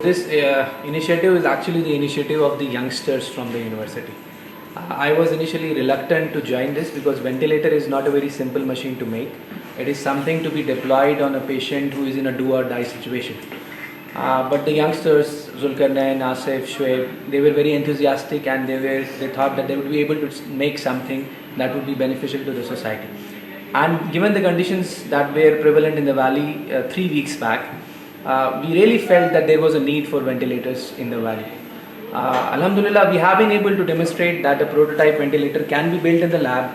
This initiative is actually the initiative of the youngsters from the university. I was initially reluctant to join this because ventilator is not a very simple machine to make. It is something to be deployed on a patient who is in a do or die situation. But the youngsters, Zulkarnain, Asif, Shoaib, they were very enthusiastic and they thought that they would be able to make something that would be beneficial to the society. And given the conditions that were prevalent in the valley 3 weeks back, we really felt that there was a need for ventilators in the valley. Alhamdulillah, we have been able to demonstrate that a prototype ventilator can be built in the lab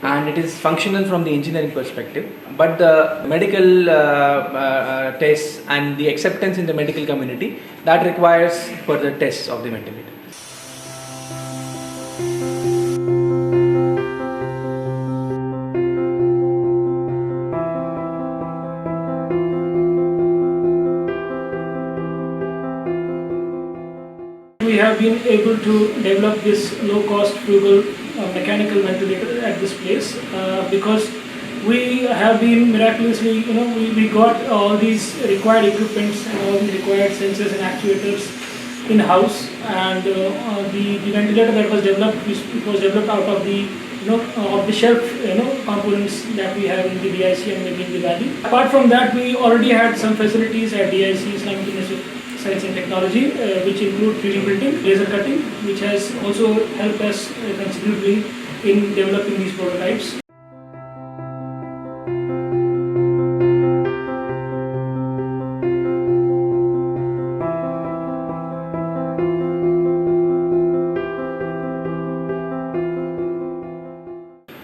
and it is functional from the engineering perspective. But the medical tests and the acceptance in the medical community, that requires further tests of the ventilator. We have been able to develop this low-cost, frugal mechanical ventilator at this place because we have been miraculously, we got all these required equipments and all the required sensors and actuators in-house, and the ventilator that was developed, it was developed out of the off-the-shelf components that we have in the DIC and maybe in the valley. Apart from that, we already had some facilities at DIC, Islamic University Science and Technology, which include 3D printing, laser cutting, which has also helped us considerably in developing these prototypes.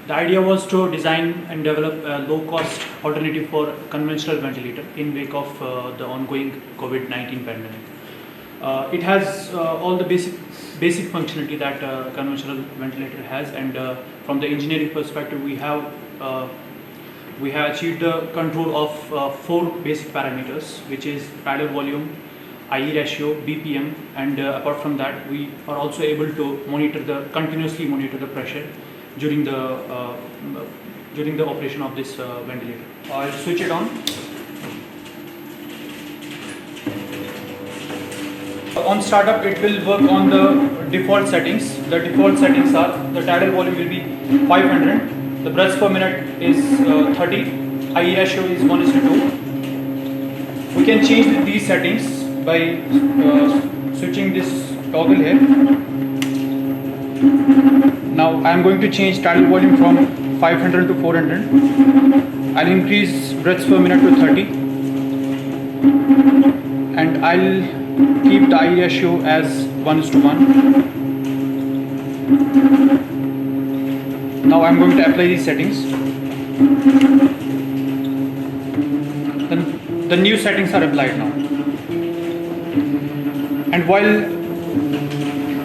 The idea was to design and develop a low-cost alternative for conventional ventilator in wake of the ongoing COVID-19 pandemic. It has all the basic functionality that conventional ventilator has, and from the engineering perspective, we have achieved the control of 4 basic parameters, which is tidal volume, IE ratio, BPM, and apart from that, we are also able to continuously monitor the pressure during the operation of this ventilator. I'll switch it on. On startup, it will work on the default settings. The default settings are the tidal volume will be 500, the breaths per minute is 30, IE ratio is 1:2. We can change these settings by switching this toggle here. Now I am going to change tidal volume from 500 to 400. I'll increase breaths per minute to 30, and I'll keep the IE ratio as 1:1. Now I'm going to apply these settings. Then the new settings are applied now. And while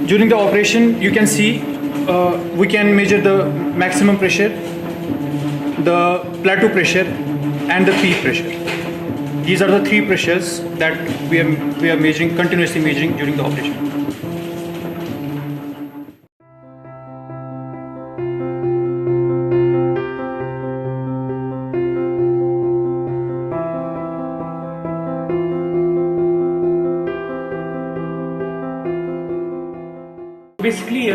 during the operation, you can see we can measure the maximum pressure, the plateau pressure, and the peak pressure. These are the 3 pressures that we are continuously measuring during the operation. Basically,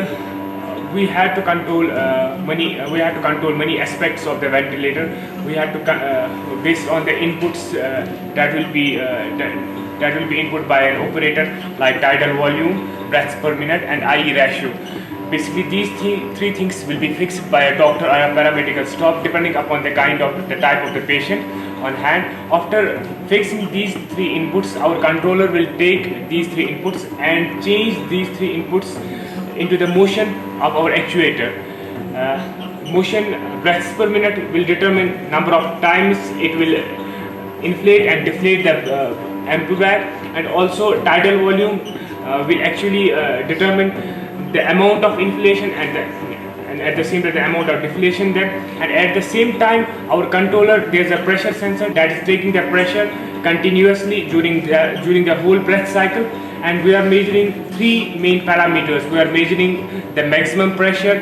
we had to control many aspects of the ventilator. We had to based on the inputs that will be input by an operator, like tidal volume, breaths per minute, and IE ratio. Basically, these 3 things will be fixed by a doctor or a paramedical staff depending upon the type of the patient on hand. After fixing these 3 inputs, our controller will take these 3 inputs and change these 3 inputs into the motion of our actuator. Motion breaths per minute will determine number of times it will inflate and deflate the amplifier, and also tidal volume will actually determine the amount of inflation and at the same time the amount of deflation there. And at the same time, our controller, there's a pressure sensor that is taking the pressure continuously during the whole breath cycle, and we are measuring 3 main parameters. We are measuring the maximum pressure,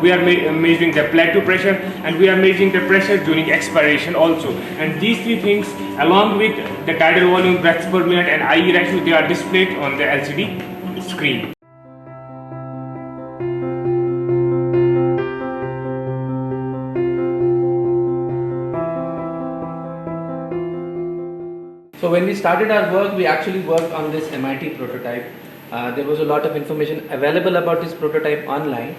we are measuring the plateau pressure, and we are measuring the pressure during expiration also. And these three things, along with the tidal volume, breaths per minute, and IE ratio, they are displayed on the LCD screen. So when we started our work, we actually worked on this MIT prototype. There was a lot of information available about this prototype online,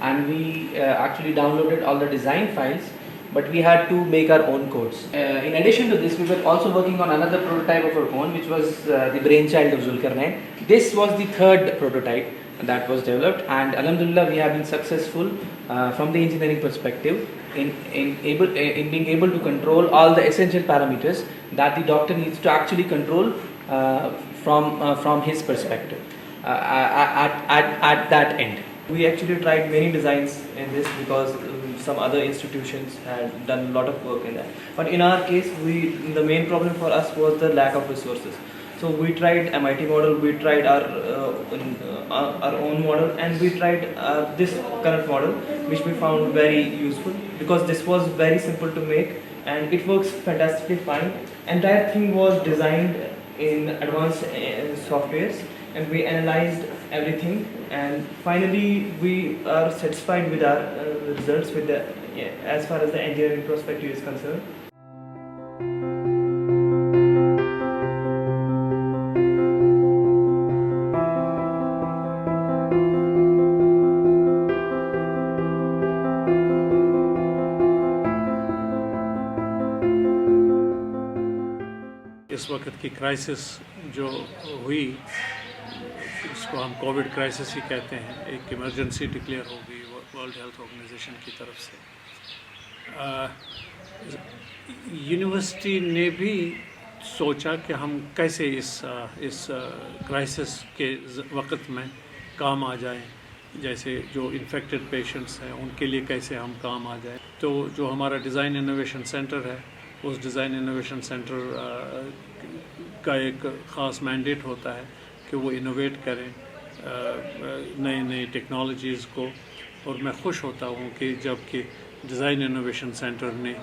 and we actually downloaded all the design files, but we had to make our own codes. In addition to this, we were also working on another prototype of our own, which was the brainchild of Zulkarnain. This was the third prototype that was developed, and alhamdulillah, we have been successful from the engineering perspective in being able to control all the essential parameters that the doctor needs to actually control from his perspective at that end. We actually tried many designs in this because some other institutions had done a lot of work in that. But in our case, the main problem for us was the lack of resources. So we tried MIT model, we tried our own model, and we tried this current model, which we found very useful because this was very simple to make and it works fantastically fine. Entire thing was designed in advanced softwares, and we analyzed everything, and finally we are satisfied with our results as far as the engineering perspective is concerned. इस वक्त की crisis जो हुई, इसको हम Covid crisis ही कहते हैं, एक इमरजेंसी डिक्लेयर हो गई वर्ल्ड हेल्थ ऑर्गेनाइजेशन की तरफ से। यूनिवर्सिटी ने भी सोचा कि हम कैसे इस क्राइसिस के वक्त में काम आ जाएं, जैसे जो इन्फेक्टेड पेशेंट्स हैं उनके लिए कैसे हम काम आ जाएं। तो जो हमारा डिज़ाइन इनोवेशन सेंटर है, उस डिज़ाइन इनोवेशन सेंटर का एक ख़ास मैंडेट होता है कि वो इनोवेट करें नई नई टेक्नोलॉजीज़ को। और मैं खुश होता हूँ कि जबकि डिज़ाइन इनोवेशन सेंटर ने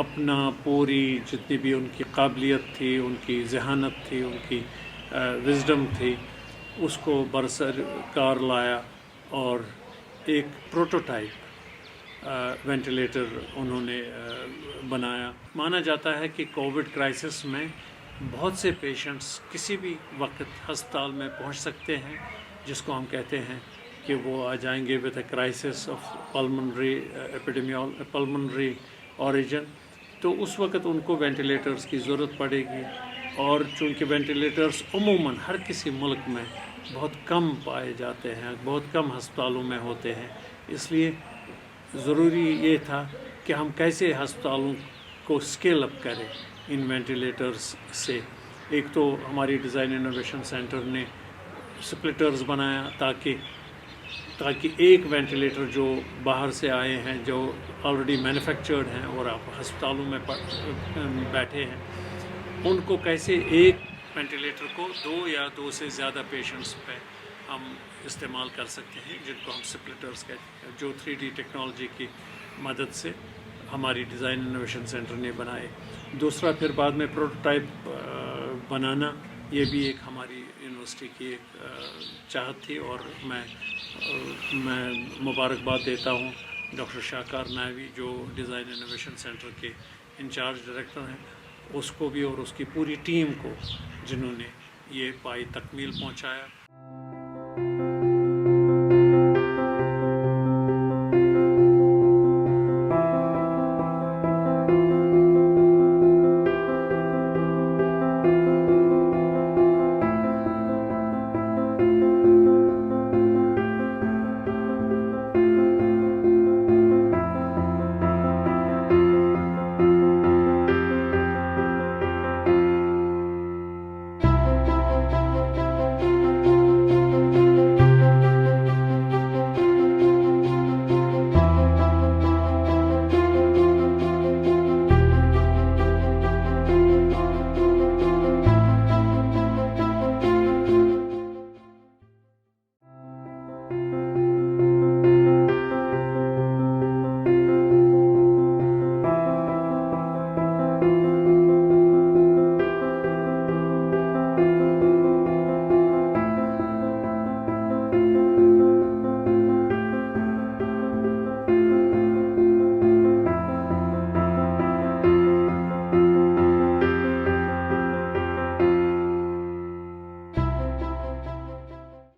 अपना पूरी जितनी भी उनकी काबिलियत थी, उनकी ज़हानत थी, उनकी विज़डम थी, उसको बरसरकार लाया और एक प्रोटोटाइप वेंटिलेटर उन्होंने बनाया। माना जाता है कि कोविड क्राइसिस में बहुत से पेशेंट्स किसी भी वक्त हस्पताल में पहुंच सकते हैं, जिसको हम कहते हैं कि वो आ जाएंगे with a crisis of pulmonary origin. तो उस वक्त उनको वेंटिलेटर्स की ज़रूरत पड़ेगी, और चूँकि वेंटिलेटर्स उमूमन हर किसी मुल्क में बहुत कम पाए जाते हैं, बहुत कम हस्पतालों में होते हैं, इसलिए ज़रूरी ये था कि हम कैसे हस्पतालों को स्केल अप करें इन वेंटिलेटर्स से। एक तो हमारी डिज़ाइन इनोवेशन सेंटर ने स्प्लिटर्स बनाया ताकि एक वेंटिलेटर जो बाहर से आए हैं, जो ऑलरेडी मैन्युफैक्चर्ड हैं और आप हस्पतालों में बैठे हैं, उनको कैसे एक वेंटिलेटर को दो या दो से ज़्यादा पेशेंट्स पे हम इस्तेमाल कर सकते हैं, जिनको हम स्प्लिटर्स कहते हैं, जो 3D टेक्नोलॉजी की मदद से हमारी डिज़ाइन इनोवेशन सेंटर ने बनाए। दूसरा फिर बाद में प्रोटोटाइप बनाना, ये भी एक हमारी यूनिवर्सिटी की एक चाहत थी, और मैं मुबारकबाद देता हूँ डॉक्टर शाहकार नायवी जो डिज़ाइन इनोवेशन सेंटर के इंचार्ज डायरेक्टर हैं, उसको भी और उसकी पूरी टीम को, जिन्होंने ये पाई तकमील पहुँचाया।